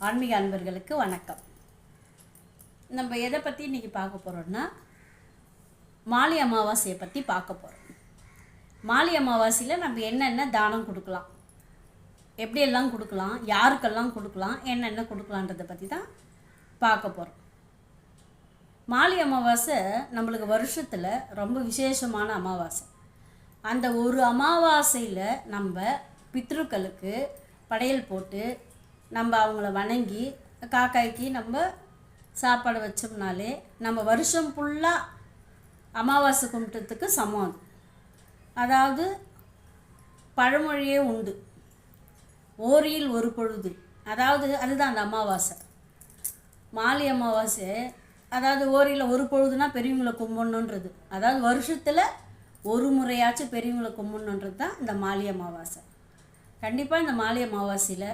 ஆன்மீக அன்பர்களுக்கு வணக்கம். நம்ம எதை பற்றி இன்றைக்கி பார்க்க போகிறோம்னா மாலை அமாவாசையை பற்றி பார்க்க போகிறோம். மாலை அமாவாசையில் நம்ம என்னென்ன தானம் கொடுக்கலாம், எப்படியெல்லாம் கொடுக்கலாம், யாருக்கெல்லாம் கொடுக்கலாம், என்னென்ன கொடுக்கலான்றதை பற்றி தான் பார்க்க போகிறோம். மாலை அமாவாசை நம்மளுக்கு வருஷத்தில் ரொம்ப விசேஷமான அமாவாசை. அந்த ஒரு அமாவாசையில் நம்ம பித்ருக்களுக்கு படையல் போட்டு நம்ம அவங்கள வணங்கி காக்காய்க்கு நம்ம சாப்பாடு வச்சோம்னாலே நம்ம வருஷம் ஃபுல்லாக அமாவாசை கும்பிட்டதுக்கு சமம். அதாவது பழமொழியே உண்டு, ஓரியில் ஒரு பொழுது. அதாவது அதுதான் அந்த அமாவாசை, மாலை அமாவாசை. அதாவது ஓரியில் ஒரு பொழுதுனா பெரியவங்களை கும்பிடணுன்றது. அதாவது வருஷத்தில் ஒரு முறையாச்சும் பெரியவங்களை கும்பிடணுன்றது தான் இந்த மாலை அமாவாசை. கண்டிப்பாக இந்த மாலை அமாவாசையில்